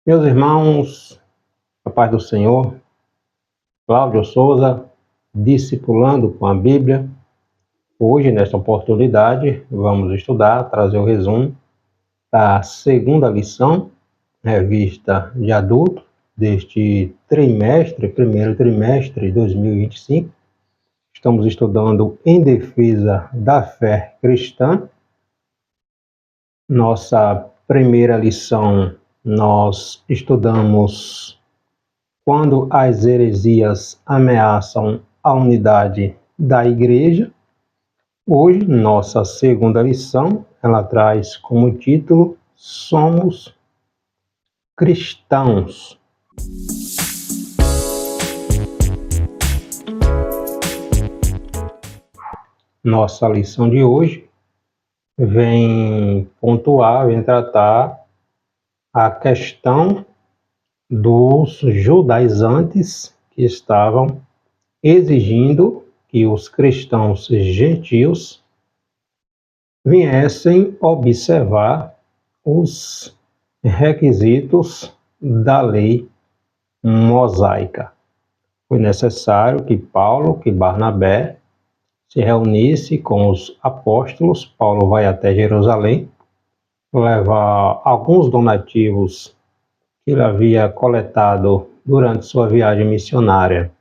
Meus irmãos, a paz do Senhor, Cláudio Souza, discipulando com a Bíblia. Hoje, nesta oportunidade, vamos estudar, trazer o resumo da segunda lição, revista de adulto, deste primeiro trimestre de 2025. Estamos estudando Em Defesa da Fé Cristã. Nossa primeira lição, nós estudamos quando as heresias ameaçam a unidade da igreja. Hoje, nossa segunda lição, ela traz como título Somos Cristãos. Nossa lição de hoje vem pontuar, vem tratar a questão dos judaizantes que estavam exigindo que os cristãos gentios viessem observar os requisitos da lei mosaica. Foi necessário que Paulo, que Barnabé, se reunisse com os apóstolos. Paulo vai até Jerusalém, levar alguns donativos que ele havia coletado durante sua viagem missionária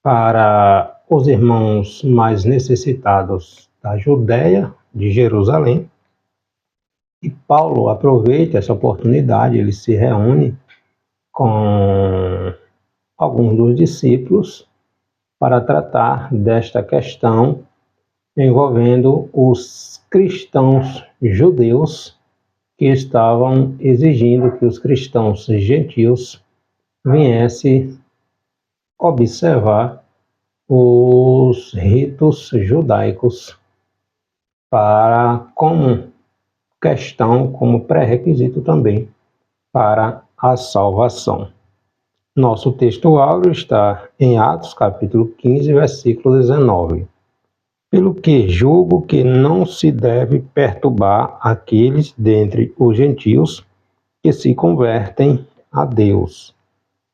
para os irmãos mais necessitados da Judéia, de Jerusalém. E Paulo aproveita essa oportunidade, ele se reúne com alguns dos discípulos para tratar desta questão envolvendo os cristãos judeus que estavam exigindo que os cristãos gentios viessem observar os ritos judaicos como questão, como pré-requisito também para a salvação. Nosso texto áureo está em Atos, capítulo 15, versículo 19. Pelo que julgo que não se deve perturbar aqueles dentre os gentios que se convertem a Deus.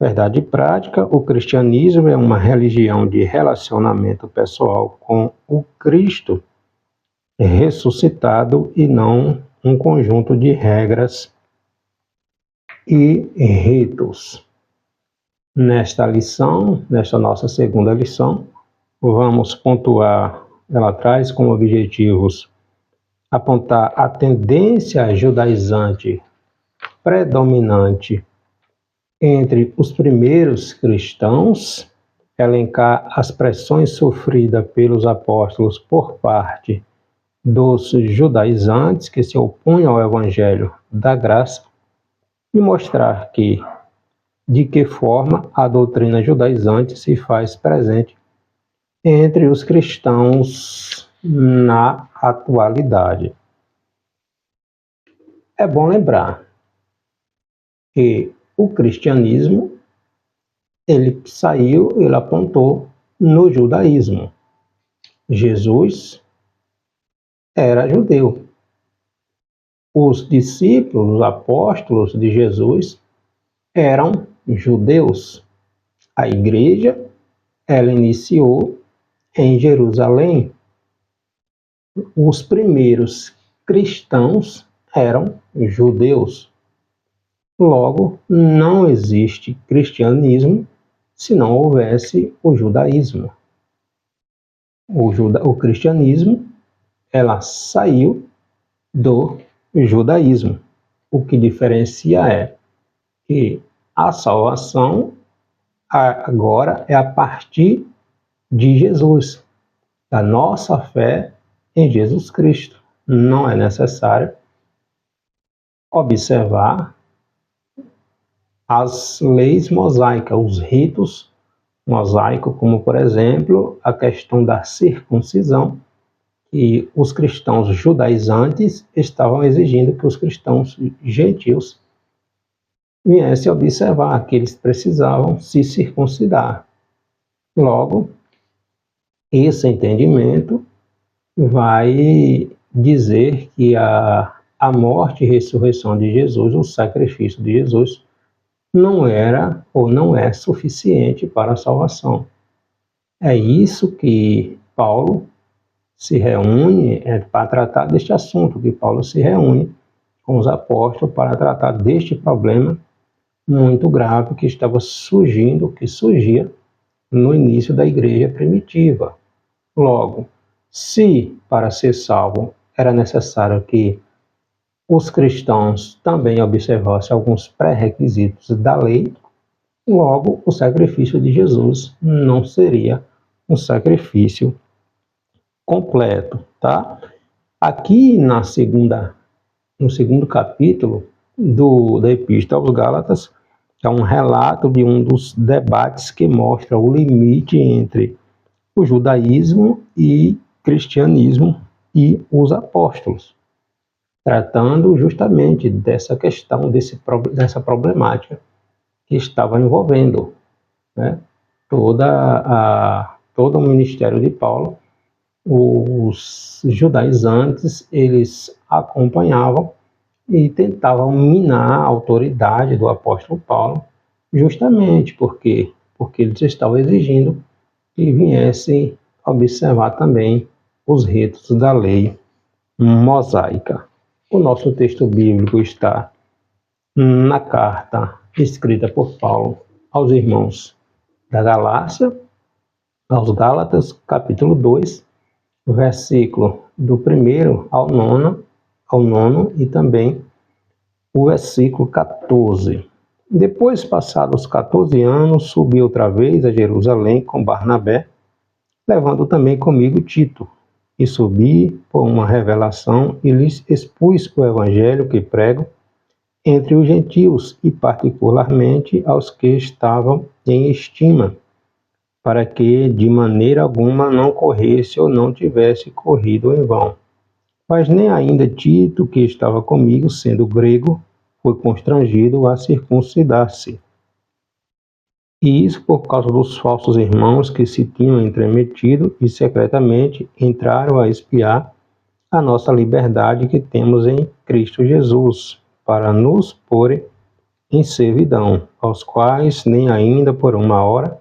Verdade prática, o cristianismo é uma religião de relacionamento pessoal com o Cristo ressuscitado e não um conjunto de regras e ritos. Nesta lição, nesta nossa segunda lição, vamos pontuar, ela traz como objetivos apontar a tendência judaizante predominante entre os primeiros cristãos, elencar as pressões sofridas pelos apóstolos por parte dos judaizantes que se opunham ao evangelho da graça e mostrar de que forma a doutrina judaizante se faz presente entre os cristãos na atualidade. É bom lembrar que o cristianismo, ele apontou no judaísmo. Jesus era judeu. Os discípulos, os apóstolos de Jesus eram judeus. A igreja, ela iniciou em Jerusalém. Os primeiros cristãos eram judeus. Logo, não existe cristianismo se não houvesse o judaísmo. O cristianismo, ela saiu do judaísmo. O que diferencia é que a salvação agora é a partir de Jesus, da nossa fé em Jesus Cristo. Não é necessário observar as leis mosaicas, os ritos mosaicos, como, por exemplo, a questão da circuncisão, que os cristãos judaizantes estavam exigindo que os cristãos gentios viessem observar, que eles precisavam se circuncidar. Logo, esse entendimento vai dizer que a morte e ressurreição de Jesus, o sacrifício de Jesus, não era ou não é suficiente para a salvação. É isso que Paulo se reúne, para tratar deste assunto, que Paulo se reúne com os apóstolos para tratar deste problema muito grave que estava surgindo, que surgia no início da igreja primitiva. Logo, se para ser salvo era necessário que os cristãos também observassem alguns pré-requisitos da lei, logo o sacrifício de Jesus não seria um sacrifício completo, tá? Aqui no segundo capítulo da Epístola aos Gálatas, é um relato de um dos debates que mostra o limite entre o judaísmo e cristianismo e os apóstolos, tratando justamente dessa questão, dessa problemática que estava envolvendo, né, todo o ministério de Paulo. Os judaizantes, eles acompanhavam e tentavam minar a autoridade do apóstolo Paulo, justamente porque eles estavam exigindo que viessem observar também os ritos da lei mosaica. O nosso texto bíblico está na carta escrita por Paulo aos irmãos da Galácia, aos Gálatas, capítulo 2, versículo do 1º ao 9 e também o versículo 14. Depois, passados 14 anos, subi outra vez a Jerusalém com Barnabé, levando também comigo Tito. E subi por uma revelação e lhes expus o evangelho que prego entre os gentios e particularmente aos que estavam em estima, para que de maneira alguma não corresse ou não tivesse corrido em vão. Mas nem ainda Tito, que estava comigo, sendo grego, foi constrangido a circuncidar-se. E isso por causa dos falsos irmãos que se tinham entremetido e secretamente entraram a espiar a nossa liberdade que temos em Cristo Jesus, para nos porem em servidão, aos quais nem ainda por uma hora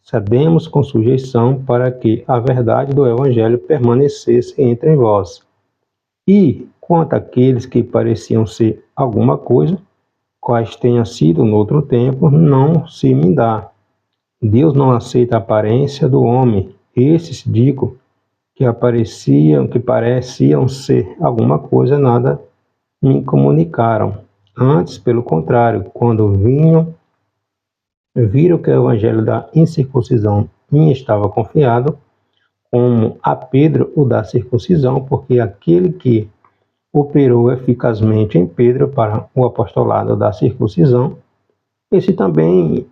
cedemos com sujeição, para que a verdade do Evangelho permanecesse entre vós. E, quanto àqueles que pareciam ser alguma coisa, quais tenha sido no outro tempo, não se me dá. Deus não aceita a aparência do homem. Esses, digo, que pareciam ser alguma coisa, nada me comunicaram. Antes, pelo contrário, quando viram que o evangelho da incircuncisão me estava confiado, como a Pedro o da circuncisão, porque aquele que operou eficazmente em Pedro para o apostolado da circuncisão, esse também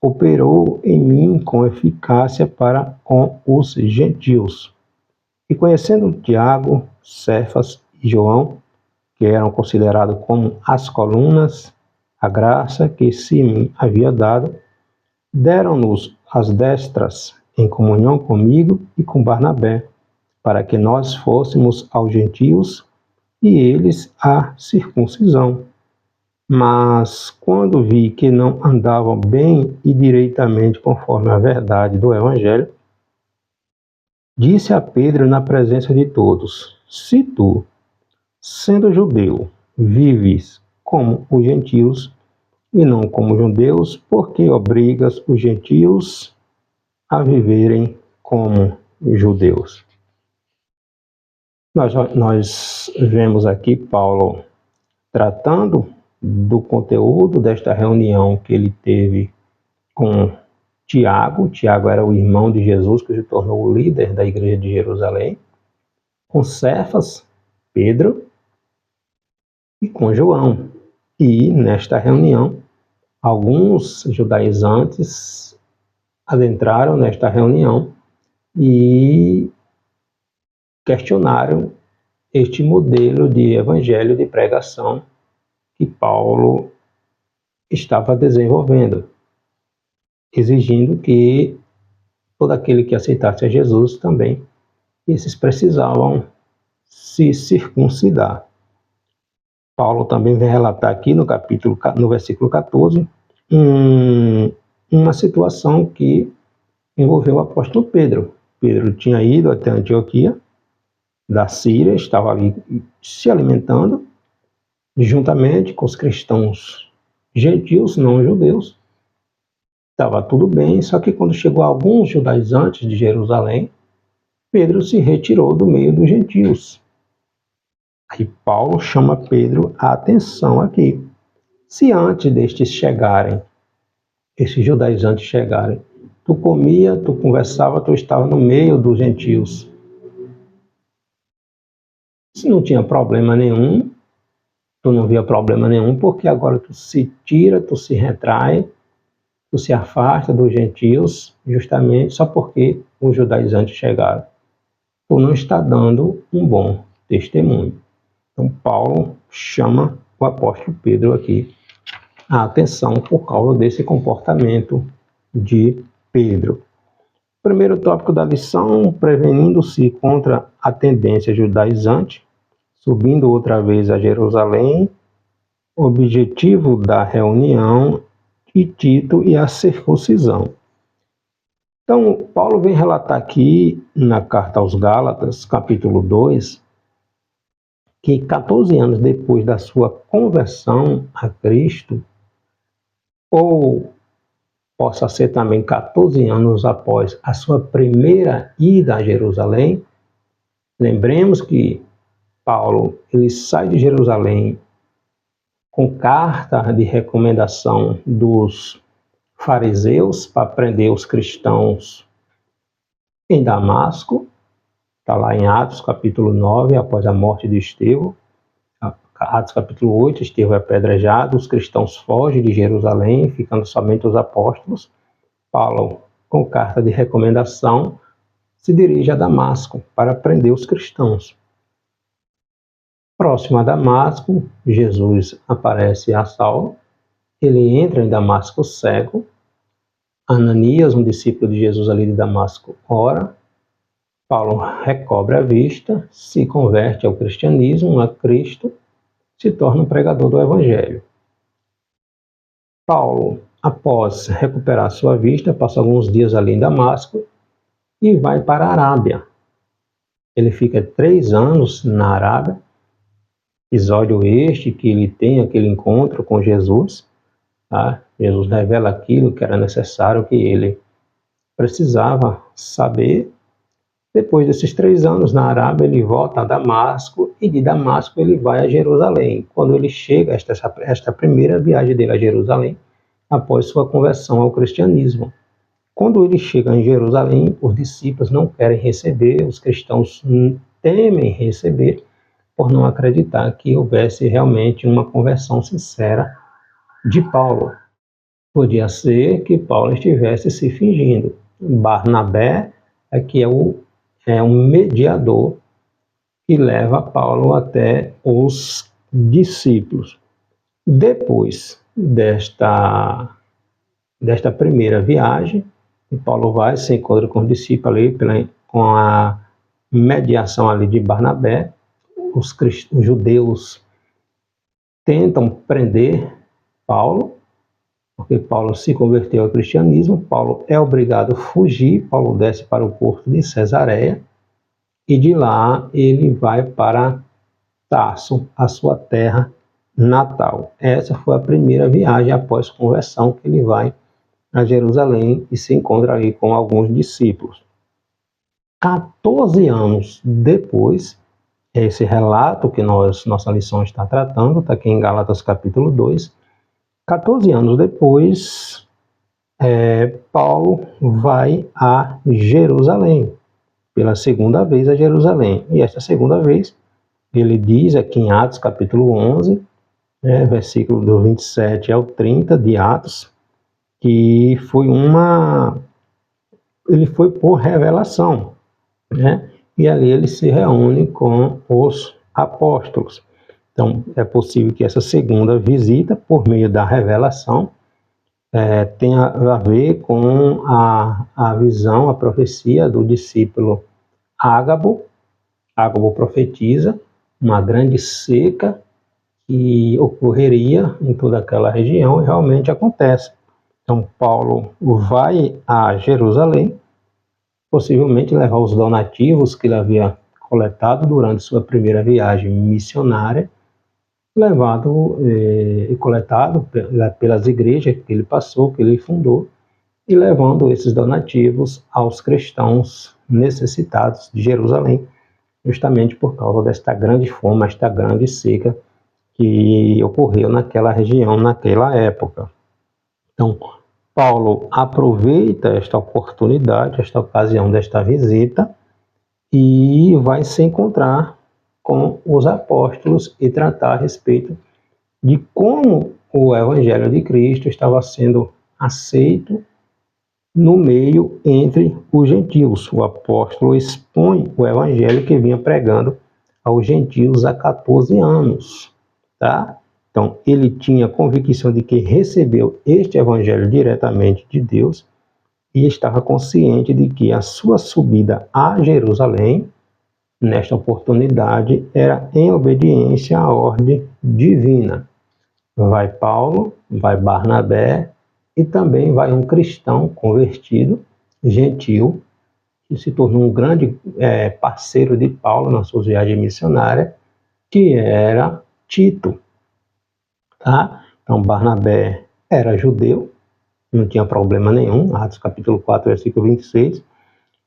operou em mim com eficácia para com os gentios. E conhecendo Tiago, Cefas e João, que eram considerados como as colunas, a graça que se me havia dado, deram-nos as destras em comunhão comigo e com Barnabé, para que nós fôssemos aos gentios e eles à circuncisão. Mas quando vi que não andavam bem e direitamente conforme a verdade do Evangelho, disse a Pedro na presença de todos: se tu, sendo judeu, vives como os gentios e não como judeus, por que obrigas os gentios a viverem como judeus? Nós vemos aqui Paulo tratando do conteúdo desta reunião que ele teve com Tiago. Tiago era o irmão de Jesus, que se tornou o líder da igreja de Jerusalém, com Cefas, Pedro e com João. E nesta reunião, alguns judaizantes adentraram nesta reunião e questionaram este modelo de evangelho de pregação que Paulo estava desenvolvendo, exigindo que todo aquele que aceitasse a Jesus também, esses precisavam se circuncidar. Paulo também vem relatar aqui no versículo 14, uma situação que envolveu o apóstolo Pedro. Pedro tinha ido até Antioquia, da Síria, estava ali se alimentando, juntamente com os cristãos gentios, não judeus. Estava tudo bem, só que quando chegou alguns judaizantes de Jerusalém, Pedro se retirou do meio dos gentios. Aí Paulo chama Pedro a atenção aqui. Se antes destes chegarem, esses judaizantes chegarem, tu comia, tu conversava, tu estava no meio dos gentios. Se não tinha problema nenhum, tu não via problema nenhum, porque agora tu se tira, tu se retrai, tu se afasta dos gentios, justamente só porque os judaizantes chegaram. Tu não está dando um bom testemunho. Então Paulo chama o apóstolo Pedro aqui a atenção por causa desse comportamento de Pedro. Primeiro tópico da lição: prevenindo-se contra a tendência judaizante, subindo outra vez a Jerusalém, objetivo da reunião de Tito e a circuncisão. Então, Paulo vem relatar aqui na carta aos Gálatas, capítulo 2, que 14 anos depois da sua conversão a Cristo, ou possa ser também 14 anos após a sua primeira ida a Jerusalém, lembremos que Paulo ele sai de Jerusalém com carta de recomendação dos fariseus para prender os cristãos em Damasco. Está lá em Atos capítulo 9, após a morte de Estevão. Atos capítulo 8, Estevão é apedrejado, os cristãos fogem de Jerusalém, ficando somente os apóstolos. Paulo, com carta de recomendação, se dirige a Damasco para prender os cristãos. Próximo a Damasco, Jesus aparece a Saulo, ele entra em Damasco cego. Ananias, um discípulo de Jesus ali de Damasco, ora. Paulo recobre a vista, se converte ao cristianismo, a Cristo, se torna um pregador do Evangelho. Paulo, após recuperar sua vista, passa alguns dias ali em Damasco e vai para a Arábia. Ele fica 3 anos na Arábia, episódio este que ele tem aquele encontro com Jesus. Tá? Jesus revela aquilo que era necessário, que ele precisava saber. Depois desses 3 anos na Arábia, ele volta a Damasco e de Damasco ele vai a Jerusalém. Quando ele chega, esta primeira viagem dele a Jerusalém, após sua conversão ao cristianismo. Quando ele chega em Jerusalém, os discípulos não querem receber, os cristãos temem receber, por não acreditar que houvesse realmente uma conversão sincera de Paulo. Podia ser que Paulo estivesse se fingindo. Barnabé que é um mediador que leva Paulo até os discípulos. Depois desta primeira viagem, Paulo vai, se encontra com os discípulos ali, com a mediação ali de Barnabé. Os judeus tentam prender Paulo, porque Paulo se converteu ao cristianismo. Paulo é obrigado a fugir. Paulo desce para o porto de Cesareia e de lá ele vai para Tarso, a sua terra natal. Essa foi a primeira viagem após conversão, que ele vai a Jerusalém e se encontra ali com alguns discípulos. 14 anos depois, esse relato que nossa lição está tratando, está aqui em Gálatas capítulo 2, 14 anos depois, Paulo vai a Jerusalém, pela segunda vez a Jerusalém. E esta segunda vez, ele diz aqui em Atos capítulo 11, versículo do 27 ao 30 de Atos, que ele foi por revelação, e ali ele se reúne com os apóstolos. Então, é possível que essa segunda visita, por meio da revelação, tenha a ver com a visão, a profecia do discípulo Ágabo. Ágabo profetiza uma grande seca que ocorreria em toda aquela região, e realmente acontece. Então, Paulo vai a Jerusalém, possivelmente levar os donativos que ele havia coletado durante sua primeira viagem missionária, levado e coletado pelas igrejas que ele passou, que ele fundou, e levando esses donativos aos cristãos necessitados de Jerusalém, justamente por causa desta grande fome, esta grande seca que ocorreu naquela região, naquela época. Então, Paulo aproveita esta oportunidade, esta ocasião desta visita, e vai se encontrar com os apóstolos e tratar a respeito de como o Evangelho de Cristo estava sendo aceito no meio entre os gentios. O apóstolo expõe o Evangelho que vinha pregando aos gentios há 14 anos, tá? Então, ele tinha convicção de que recebeu este Evangelho diretamente de Deus e estava consciente de que a sua subida a Jerusalém, nesta oportunidade, era em obediência à ordem divina. Vai Paulo, vai Barnabé e também vai um cristão convertido, gentil, que se tornou um grande parceiro de Paulo nas suas viagens missionárias, que era Tito. Tá? Então, Barnabé era judeu, não tinha problema nenhum. Atos capítulo 4, versículo 26,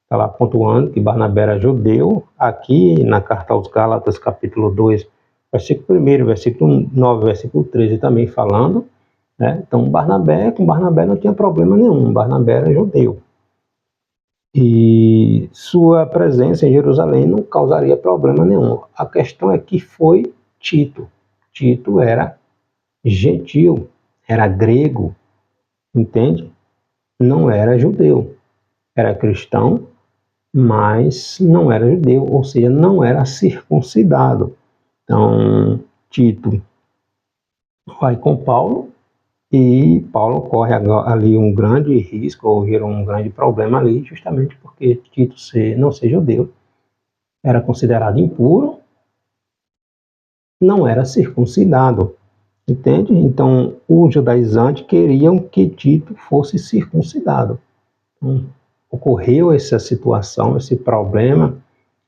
está lá pontuando que Barnabé era judeu. Aqui na carta aos Gálatas, capítulo 2, versículo 1, versículo 9, versículo 13, também falando, né? Então, com Barnabé não tinha problema nenhum, Barnabé era judeu. E sua presença em Jerusalém não causaria problema nenhum. A questão é que foi Tito. Tito era gentil, era grego, entende? Não era judeu. Era cristão, mas não era judeu, ou seja, não era circuncidado. Então, Tito vai com Paulo e Paulo corre ali um grande risco, ou gerou um grande problema ali, justamente porque Tito não ser judeu, era considerado impuro, não era circuncidado. Entende? Então, os judaizantes queriam que Tito fosse circuncidado. Então, ocorreu essa situação, esse problema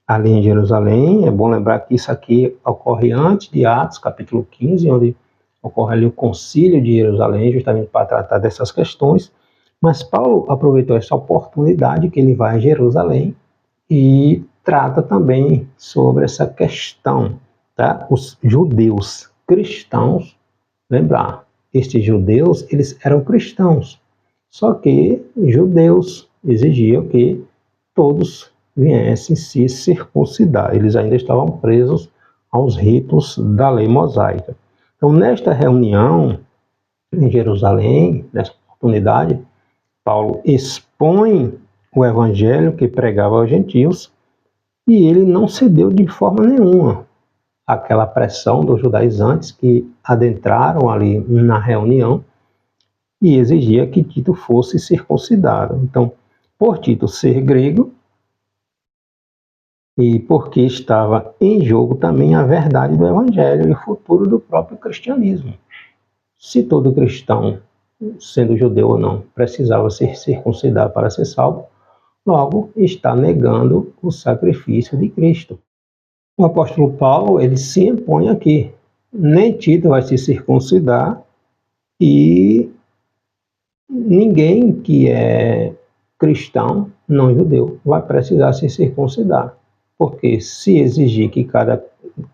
ali em Jerusalém. É bom lembrar que isso aqui ocorre antes de Atos, capítulo 15, onde ocorre ali o concílio de Jerusalém, justamente para tratar dessas questões. Mas Paulo aproveitou essa oportunidade que ele vai a Jerusalém e trata também sobre essa questão, tá? Os judeus cristãos, lembrar, estes judeus, eles eram cristãos, só que judeus exigiam que todos viessem se circuncidar, eles ainda estavam presos aos ritos da lei mosaica. Então, nesta reunião em Jerusalém, nessa oportunidade, Paulo expõe o evangelho que pregava aos gentios e ele não cedeu de forma nenhuma aquela pressão dos judaizantes que adentraram ali na reunião e exigia que Tito fosse circuncidado. Então, por Tito ser grego e porque estava em jogo também a verdade do evangelho e o futuro do próprio cristianismo. Se todo cristão, sendo judeu ou não, precisava ser circuncidado para ser salvo, logo está negando o sacrifício de Cristo. O apóstolo Paulo, ele se impõe aqui. Nem Tito vai se circuncidar e ninguém que é cristão, não judeu, vai precisar se circuncidar. Porque se exigir que cada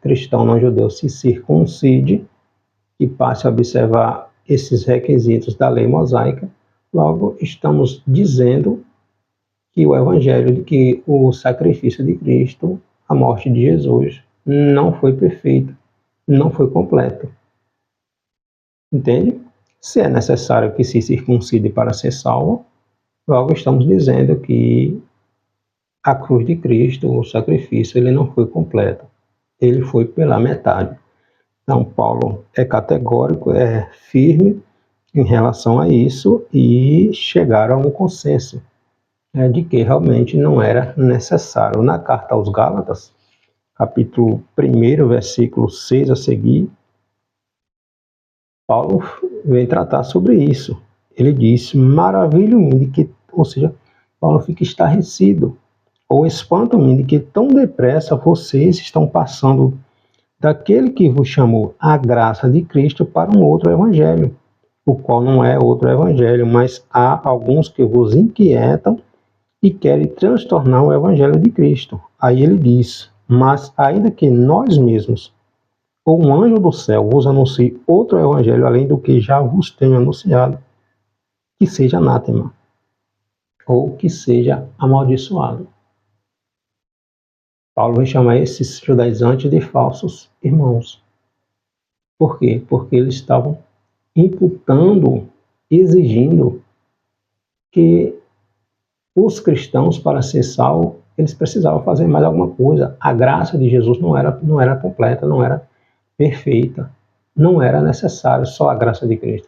cristão não judeu se circuncide e passe a observar esses requisitos da lei mosaica, logo estamos dizendo que o evangelho, de que o sacrifício de Cristo, a morte de Jesus, não foi perfeita, não foi completa. Entende? Se é necessário que se circuncide para ser salvo, logo estamos dizendo que a cruz de Cristo, o sacrifício, ele não foi completo. Ele foi pela metade. Então, Paulo é categórico, é firme em relação a isso e chegaram a um consenso de que realmente não era necessário. Na carta aos Gálatas, capítulo 1, versículo 6 a seguir, Paulo vem tratar sobre isso. ele diz: maravilho-me de que, ou seja, Paulo fica estarrecido, ou espanto-me de que tão depressa vocês estão passando daquele que vos chamou a graça de Cristo para um outro evangelho, o qual não é outro evangelho, mas há alguns que vos inquietam e querem transtornar o evangelho de Cristo. Aí ele diz: mas ainda que nós mesmos, ou um anjo do céu, vos anuncie outro evangelho além do que já vos tenho anunciado, que seja anátema, ou que seja amaldiçoado. Paulo vai chamar esses judaizantes de falsos irmãos. Por quê? Porque eles estavam imputando, exigindo que os cristãos, para ser salvos, eles precisavam fazer mais alguma coisa. A graça de Jesus não era completa, não era perfeita. Não era necessário só a graça de Cristo.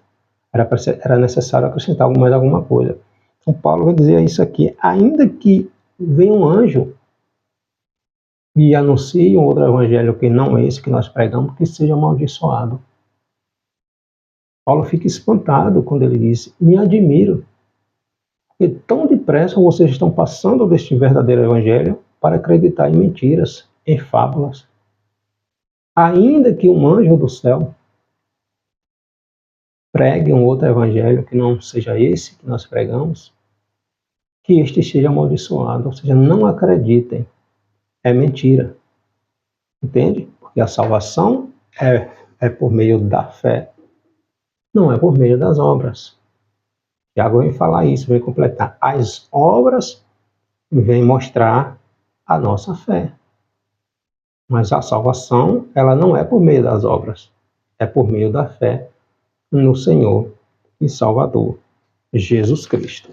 Era necessário acrescentar mais alguma coisa. Então Paulo vai dizer isso aqui: ainda que venha um anjo e anuncie um outro evangelho que não é esse que nós pregamos, que seja amaldiçoado. Paulo fica espantado quando ele diz: me admiro, porque tão depressa vocês estão passando deste verdadeiro evangelho para acreditar em mentiras, em fábulas. Ainda que um anjo do céu pregue um outro evangelho que não seja esse que nós pregamos, que este seja amaldiçoado, ou seja, não acreditem, é mentira. Entende? Porque a salvação é por meio da fé, não é por meio das obras. Tiago vem falar isso, vem completar. As obras vêm mostrar a nossa fé. Mas a salvação, ela não é por meio das obras, é por meio da fé no Senhor e Salvador, Jesus Cristo.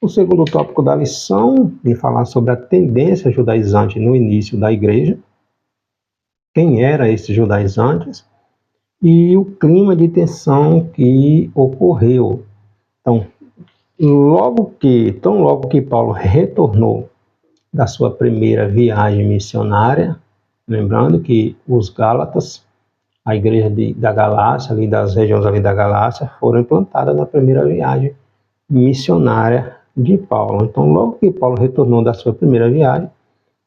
O segundo tópico da lição vem falar sobre a tendência judaizante no início da igreja, quem eram esses judaizantes e o clima de tensão que ocorreu. Então, tão logo que Paulo retornou da sua primeira viagem missionária, lembrando que os Gálatas, a igreja da Galácia, ali das regiões ali da Galácia, foram implantadas na primeira viagem missionária de Paulo. Então, logo que Paulo retornou da sua primeira viagem,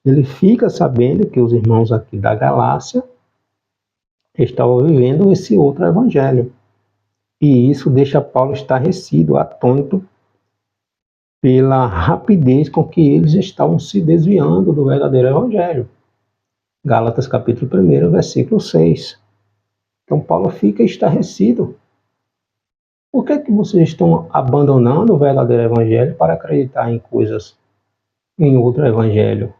ele fica sabendo que os irmãos aqui da Galácia estavam vivendo esse outro evangelho. E isso deixa Paulo estarrecido, atônito, pela rapidez com que eles estavam se desviando do verdadeiro evangelho. Gálatas capítulo 1, versículo 6. Então Paulo fica estarrecido. Por que vocês estão abandonando o verdadeiro evangelho para acreditar em coisas, em outro evangelho?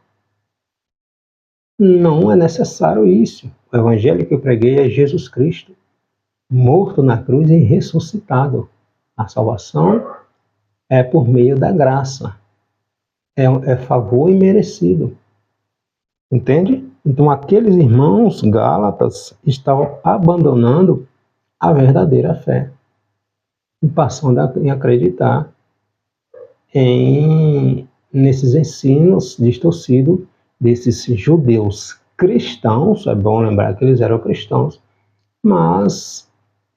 Não é necessário isso. O evangelho que eu preguei é Jesus Cristo, morto na cruz e ressuscitado. A salvação é por meio da graça. É favor imerecido. Entende? Então aqueles irmãos gálatas estavam abandonando a verdadeira fé e passando a acreditar nesses ensinos distorcidos desses judeus cristãos. É bom lembrar que eles eram cristãos, mas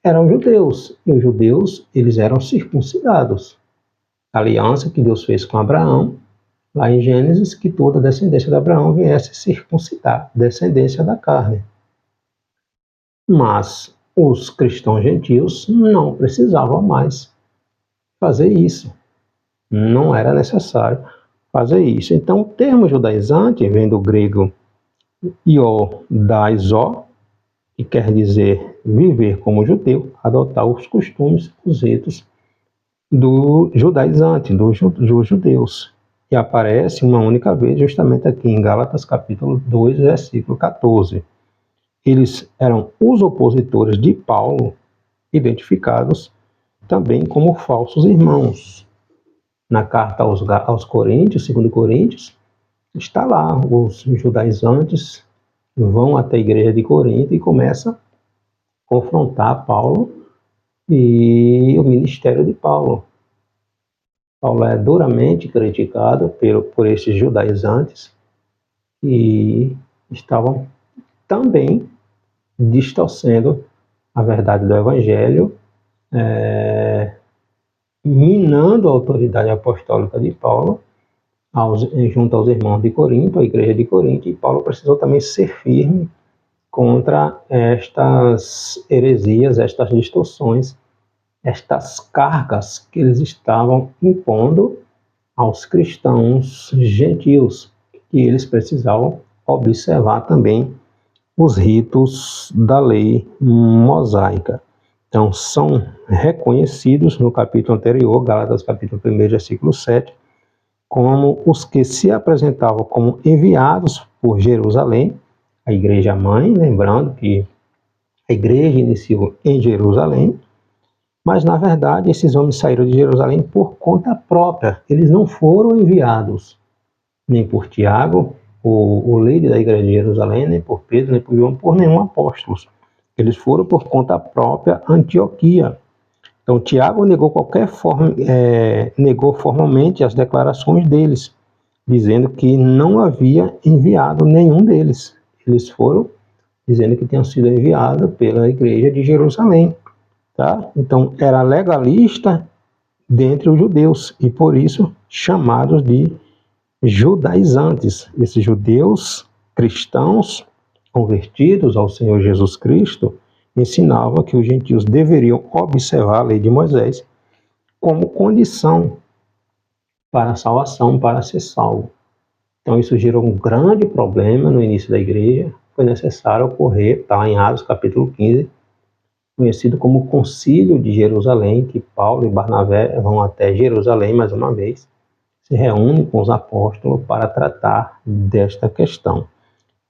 eram judeus, e os judeus eles eram circuncidados. A aliança que Deus fez com Abraão, lá em Gênesis, que toda a descendência de Abraão viesse circuncidar, descendência da carne. Mas os cristãos gentios não precisavam mais fazer isso. Não era necessário fazer isso. Então, o termo judaizante vem do grego iodaizo, que quer dizer viver como judeu, adotar os costumes, os ritos do judaizante, dos judeus. E aparece uma única vez justamente aqui em Gálatas capítulo 2, versículo 14. Eles eram os opositores de Paulo, identificados também como falsos irmãos. Na carta aos Coríntios, 2 Coríntios, está lá, os judaizantes vão até a igreja de Corinto e começam a confrontar Paulo e o ministério de Paulo. Paulo é duramente criticado por esses judaizantes que estavam também distorcendo a verdade do Evangelho, minando a autoridade apostólica de Paulo junto aos irmãos de Corinto, a igreja de Corinto, e Paulo precisou também ser firme contra estas heresias, estas distorções, estas cargas que eles estavam impondo aos cristãos gentios, que eles precisavam observar também os ritos da lei mosaica. Então, são reconhecidos no capítulo anterior, Gálatas capítulo 1, versículo 7, como os que se apresentavam como enviados por Jerusalém, a igreja mãe, lembrando que a igreja iniciou em Jerusalém, mas na verdade esses homens saíram de Jerusalém por conta própria, eles não foram enviados nem por Tiago, o líder da igreja de Jerusalém, nem por Pedro, nem por João, por nenhum apóstolo. Eles foram por conta própria a Antioquia. Então, Tiago negou negou formalmente as declarações deles, dizendo que não havia enviado nenhum deles. Eles foram dizendo que tinham sido enviados pela igreja de Jerusalém. Tá? Então, era legalista dentre os judeus e, por isso, chamados de judaizantes. Esses judeus cristãos convertidos ao Senhor Jesus Cristo ensinavam que os gentios deveriam observar a lei de Moisés como condição para a salvação, para ser salvo. Então isso gerou um grande problema no início da igreja. Foi necessário ocorrer, está em Atos capítulo 15, conhecido como Concílio de Jerusalém, que Paulo e Barnabé vão até Jerusalém mais uma vez, se reúnem com os apóstolos para tratar desta questão.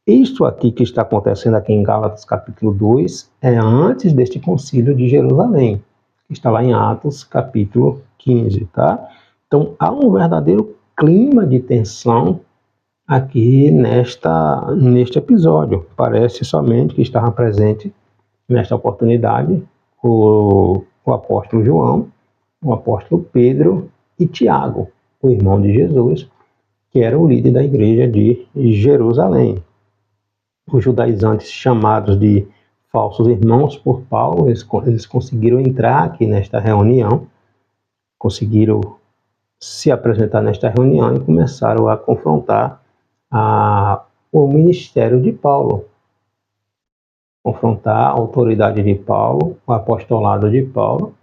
Isto aqui que está acontecendo aqui em Gálatas capítulo 2 é antes deste concílio de Jerusalém, que está lá em Atos capítulo 15, tá? Então há um verdadeiro clima de tensão aqui neste episódio. Parece somente que estava presente nesta oportunidade o apóstolo João, o apóstolo Pedro e Tiago, o irmão de Jesus, que era o líder da igreja de Jerusalém. Os judaizantes chamados de falsos irmãos por Paulo, eles conseguiram entrar aqui nesta reunião, conseguiram se apresentar nesta reunião e começaram a confrontar o ministério de Paulo, confrontar a autoridade de Paulo, o apostolado de Paulo,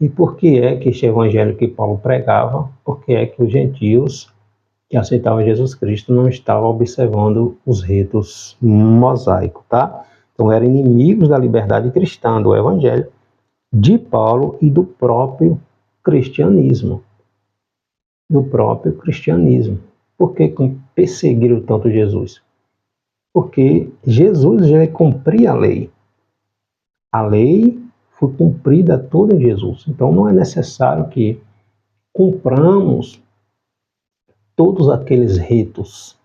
e por que é que este evangelho que Paulo pregava, por que é que os gentios que aceitavam Jesus Cristo não estavam observando os ritos mosaicos, tá? Então eram inimigos da liberdade cristã, do evangelho de Paulo e do próprio cristianismo. Por que perseguiram tanto Jesus? Porque Jesus já cumpria a lei. A lei foi cumprida toda em Jesus. Então não é necessário que cumpramos todos aqueles ritos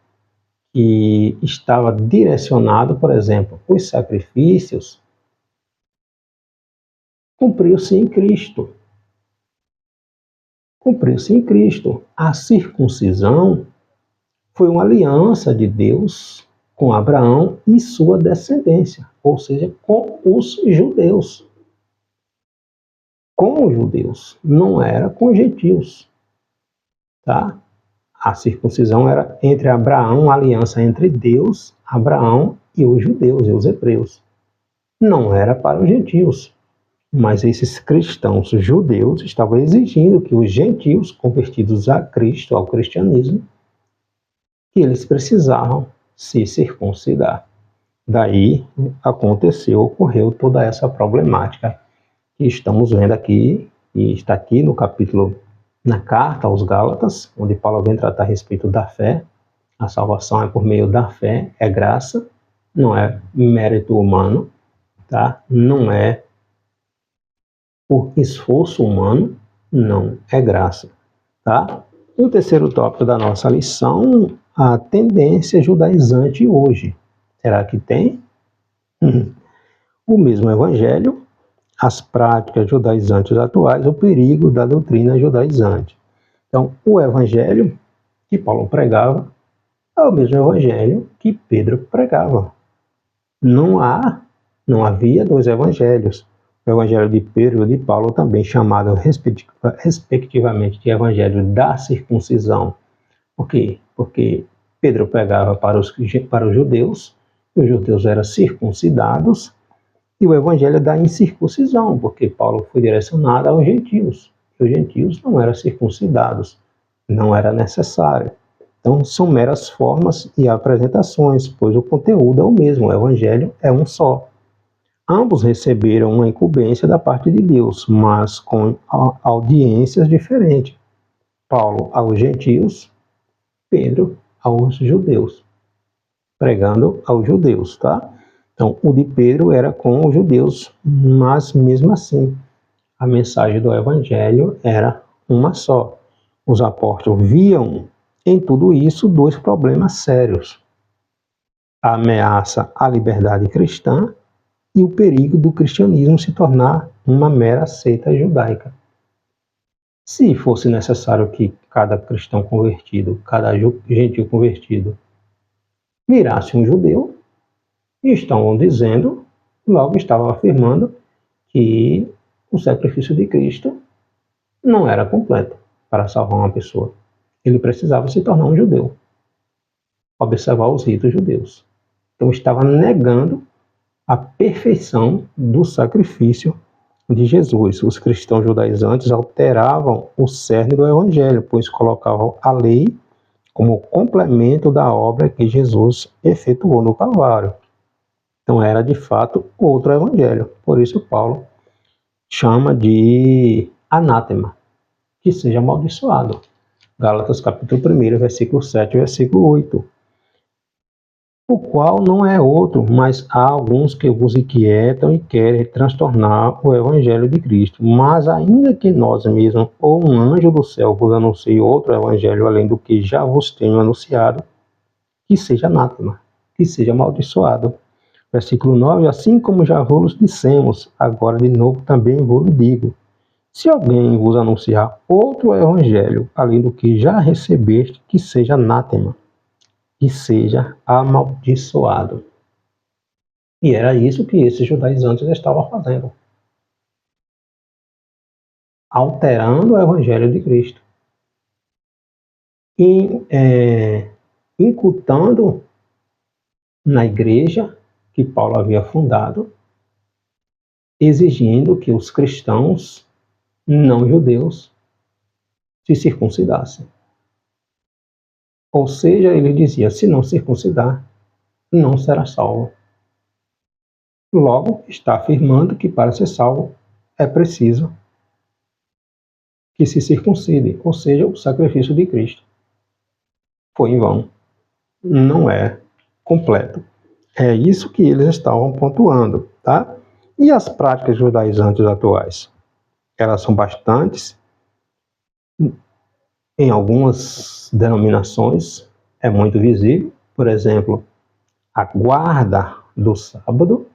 que estava direcionado, por exemplo, os sacrifícios, cumpriu-se em Cristo. Cumpriu-se em Cristo. A circuncisão foi uma aliança de Deus com Abraão e sua descendência, ou seja, com os judeus. Com os judeus, não era com os gentios, tá? A circuncisão era entre Abraão, uma aliança entre Deus, Abraão e os judeus e os hebreus. Não era para os gentios. Mas esses cristãos judeus estavam exigindo que os gentios convertidos a Cristo, ao cristianismo, que eles precisavam se circuncidar. Daí ocorreu toda essa problemática que estamos vendo aqui, e está aqui no capítulo, na carta aos Gálatas, onde Paulo vem tratar a respeito da fé. A salvação é por meio da fé, é graça, não é mérito humano, tá? Não é por esforço humano, não, é graça, tá? O terceiro tópico da nossa lição, a tendência judaizante hoje. Será que tem? O mesmo evangelho, as práticas judaizantes atuais, o perigo da doutrina judaizante. Então, o evangelho que Paulo pregava é o mesmo evangelho que Pedro pregava. Não havia dois evangelhos. O evangelho de Pedro e de Paulo, também chamado respectivamente de evangelho da circuncisão. Por quê? Porque Pedro pregava para os judeus, e os judeus eram circuncidados, e o evangelho da incircuncisão, porque Paulo foi direcionado aos gentios. Os gentios não eram circuncidados, não era necessário. Então, são meras formas e apresentações, pois o conteúdo é o mesmo, o evangelho é um só. Ambos receberam uma incumbência da parte de Deus, mas com audiências diferentes. Paulo aos gentios, Pedro aos judeus, pregando aos judeus, tá? Então, o de Pedro era com os judeus, mas mesmo assim, a mensagem do evangelho era uma só. Os apóstolos viam em tudo isso dois problemas sérios: a ameaça à liberdade cristã e o perigo do cristianismo se tornar uma mera seita judaica. Se fosse necessário que cada cristão convertido, cada gentil convertido, virasse um judeu, estão dizendo, logo estavam afirmando, que o sacrifício de Cristo não era completo para salvar uma pessoa. Ele precisava se tornar um judeu, observar os ritos judeus. Então estava negando a perfeição do sacrifício de Jesus. Os cristãos judaizantes alteravam o cerne do evangelho, pois colocavam a lei como complemento da obra que Jesus efetuou no Calvário. Então era de fato outro evangelho. Por isso Paulo chama de anátema, que seja amaldiçoado. Gálatas capítulo 1, versículo 7 e versículo 8. O qual não é outro, mas há alguns que vos inquietam e querem transtornar o evangelho de Cristo. Mas ainda que nós mesmos, ou um anjo do céu, vos anuncie outro evangelho além do que já vos tenho anunciado, que seja anátema, que seja amaldiçoado. Versículo 9, assim como já vos dissemos, agora de novo também vos digo, se alguém vos anunciar outro evangelho além do que já recebeste, que seja anátema, que seja amaldiçoado. E era isso que esses judaizantes estavam fazendo, alterando o evangelho de Cristo e incutando na igreja que Paulo havia fundado, exigindo que os cristãos não judeus se circuncidassem. Ou seja, ele dizia, se não circuncidar, não será salvo. Logo, está afirmando que para ser salvo é preciso que se circuncide, ou seja, o sacrifício de Cristo foi em vão, não é completo. É isso que eles estavam pontuando, tá? E as práticas judaizantes atuais? Elas são bastantes. Em algumas denominações é muito visível, por exemplo, a guarda do sábado.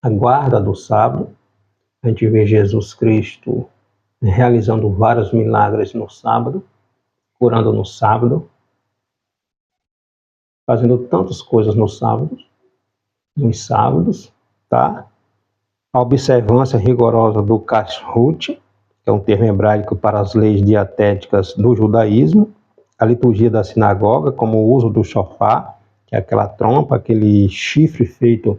A guarda do sábado, a gente vê Jesus Cristo realizando vários milagres no sábado, curando no sábado, fazendo tantas coisas nos sábados, tá? A observância rigorosa do kashrut, que é um termo hebraico para as leis dietéticas do judaísmo, a liturgia da sinagoga, como o uso do shofar, que é aquela trompa, aquele chifre feito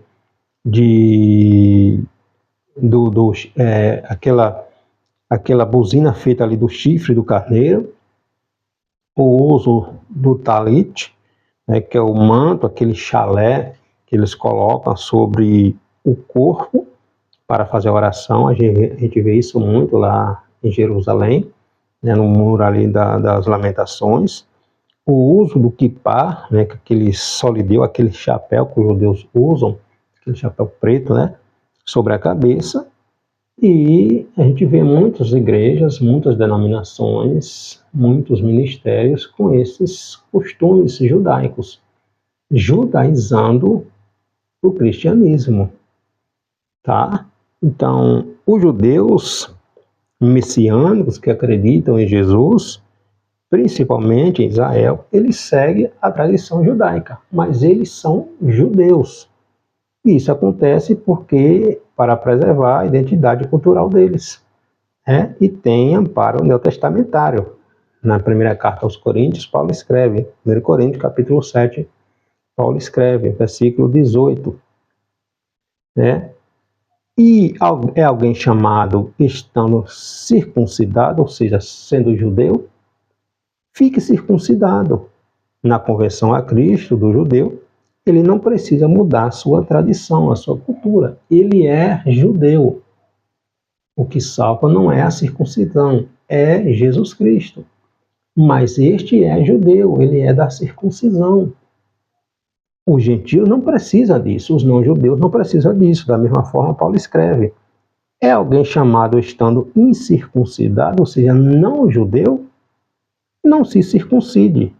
aquela buzina feita ali do chifre do carneiro, o uso do talit, né, que é o manto, aquele chalé que eles colocam sobre o corpo para fazer a oração. A gente vê isso muito lá em Jerusalém, né, no muro ali das Lamentações. O uso do kippah, né, aquele solideu, aquele chapéu que os judeus usam, aquele chapéu preto, né, sobre a cabeça. E a gente vê muitas igrejas, muitas denominações, muitos ministérios com esses costumes judaicos, judaizando o cristianismo, tá? Então, os judeus messiânicos que acreditam em Jesus, principalmente em Israel, eles seguem a tradição judaica, mas eles são judeus. Isso acontece porque para preservar a identidade cultural deles, né? E tem amparo neotestamentário. Na primeira carta aos Coríntios, Paulo escreve, 1 Coríntios, capítulo 7, Paulo escreve, versículo 18, né? E é alguém chamado estando circuncidado, ou seja, sendo judeu, fique circuncidado. Na conversão a Cristo do judeu, ele não precisa mudar a sua tradição, a sua cultura. Ele é judeu. O que salva não é a circuncisão, é Jesus Cristo. Mas este é judeu, ele é da circuncisão. Os gentios não precisam disso, os não-judeus não precisam disso. Da mesma forma, Paulo escreve: é alguém chamado estando incircuncidado, ou seja, não judeu, não se circuncide.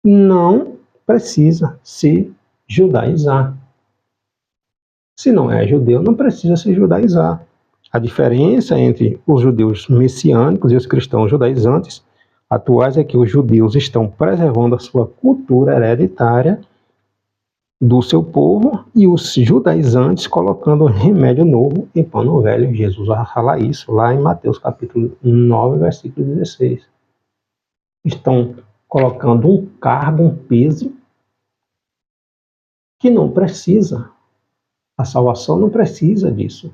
Não precisa se judaizar. Se não é judeu, não precisa se judaizar. A diferença entre os judeus messiânicos e os cristãos judaizantes atuais é que os judeus estão preservando a sua cultura hereditária do seu povo e os judaizantes colocando remédio novo em pano velho. Jesus vai falar isso lá em Mateus capítulo 9, versículo 16. Estão colocando um cargo, um peso que não precisa. A salvação não precisa disso.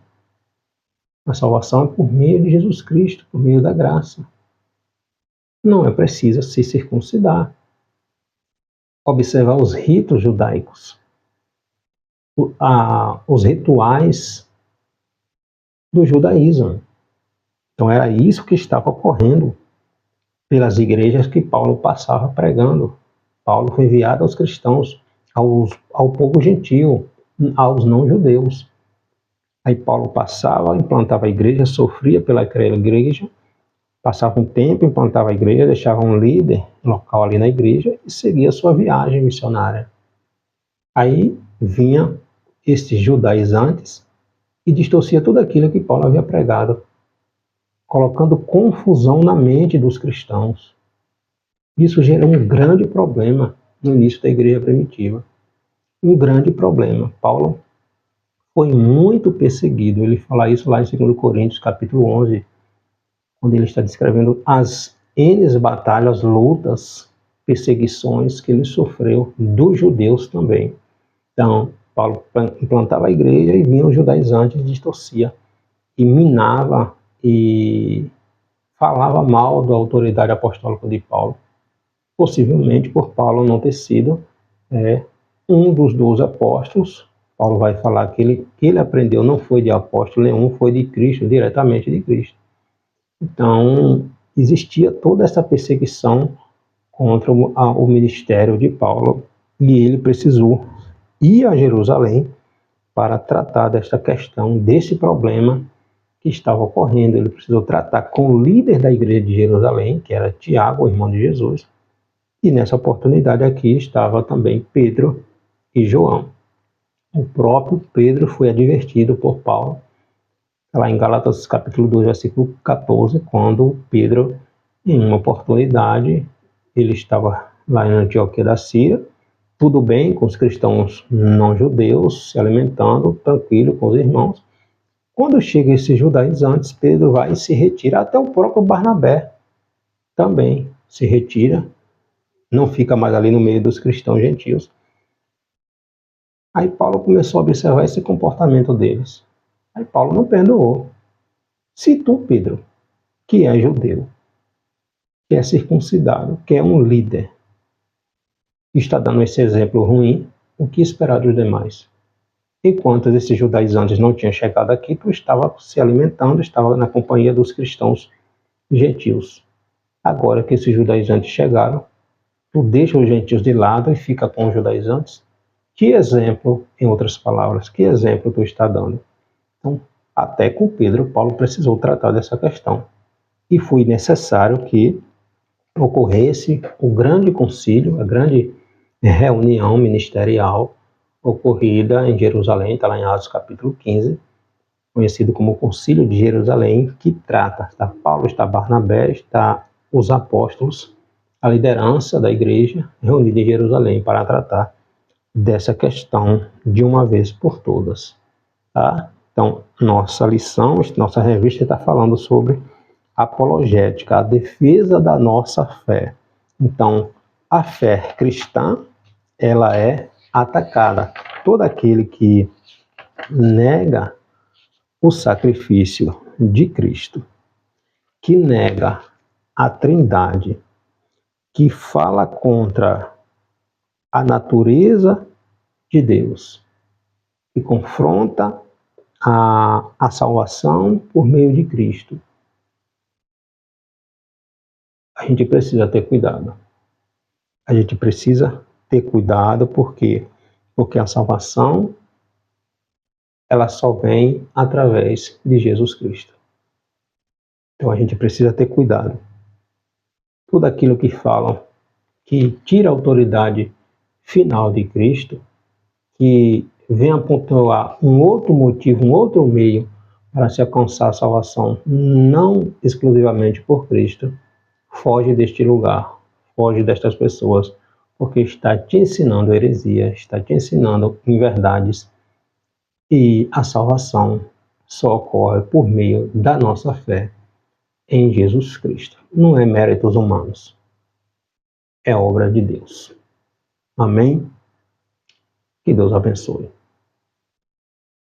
A salvação é por meio de Jesus Cristo, por meio da graça. Não é preciso se circuncidar. Observar os ritos judaicos, os rituais do judaísmo. Então era isso que estava ocorrendo pelas igrejas que Paulo passava pregando. Paulo foi enviado aos cristãos, ao povo gentil, aos não-judeus. Aí Paulo passava, implantava a igreja, sofria pelaquela igreja, passava um tempo, implantava a igreja, deixava um líder local ali na igreja e seguia a sua viagem missionária. Aí vinha estes judaizantes e distorcia tudo aquilo que Paulo havia pregado, colocando confusão na mente dos cristãos. Isso gerou um grande problema no início da igreja primitiva. Um grande problema. Paulo foi muito perseguido. Ele fala isso lá em 2 Coríntios, capítulo 11, quando ele está descrevendo as N batalhas, lutas, perseguições que ele sofreu dos judeus também. Então, Paulo implantava a igreja e vinha os judaizantes e distorcia, e minava e falava mal da autoridade apostólica de Paulo, possivelmente por Paulo não ter sido um dos 12 apóstolos. Paulo vai falar que ele aprendeu não foi de apóstolo nenhum, foi de Cristo, diretamente de Cristo. Então, existia toda essa perseguição contra o ministério de Paulo e ele precisou ir a Jerusalém para tratar desta questão, desse problema que estava ocorrendo. Ele precisou tratar com o líder da igreja de Jerusalém, que era Tiago, o irmão de Jesus, e nessa oportunidade aqui estava também Pedro e João. O próprio Pedro foi advertido por Paulo, lá em Gálatas capítulo 2, versículo 14, quando Pedro, em uma oportunidade, ele estava lá em Antioquia da Síria, tudo bem com os cristãos não judeus, se alimentando, tranquilo com os irmãos. Quando chega esses judaizantes, Pedro vai e se retira, até o próprio Barnabé também se retira, não fica mais ali no meio dos cristãos gentios. Aí Paulo começou a observar esse comportamento deles. Aí Paulo não perdoou. Se tu, Pedro, que é judeu, que é circuncidado, que é um líder, está dando esse exemplo ruim, o que esperar dos demais? Enquanto esses judaizantes não tinham chegado aqui, tu estava se alimentando, estava na companhia dos cristãos gentios. Agora que esses judaizantes chegaram, tu deixa os gentios de lado e fica com os judaizantes? Que exemplo, em outras palavras, que exemplo tu está dando? Então, até com Pedro, Paulo precisou tratar dessa questão. E foi necessário que ocorresse o grande concílio, a grande reunião ministerial ocorrida em Jerusalém, está lá em Atos capítulo 15, conhecido como Concílio de Jerusalém, que trata, está Paulo, está Barnabé, está os apóstolos, a liderança da igreja reunida em Jerusalém para tratar dessa questão de uma vez por todas, tá? Então, nossa lição, nossa revista está falando sobre apologética, a defesa da nossa fé. Então, a fé cristã, ela é atacada. Todo aquele que nega o sacrifício de Cristo, que nega a Trindade, que fala contra a natureza de Deus, que confronta a salvação por meio de Cristo, a gente precisa ter cuidado. A gente precisa ter cuidado porque a salvação ela só vem através de Jesus Cristo. Então a gente precisa ter cuidado. Tudo aquilo que falam que tira a autoridade final de Cristo, que vem apontar um outro motivo, um outro meio para se alcançar a salvação, não exclusivamente por Cristo, foge deste lugar, foge destas pessoas, porque está te ensinando heresia, está te ensinando inverdades, e a salvação só ocorre por meio da nossa fé em Jesus Cristo. Não é méritos humanos, é obra de Deus. Amém? Que Deus abençoe.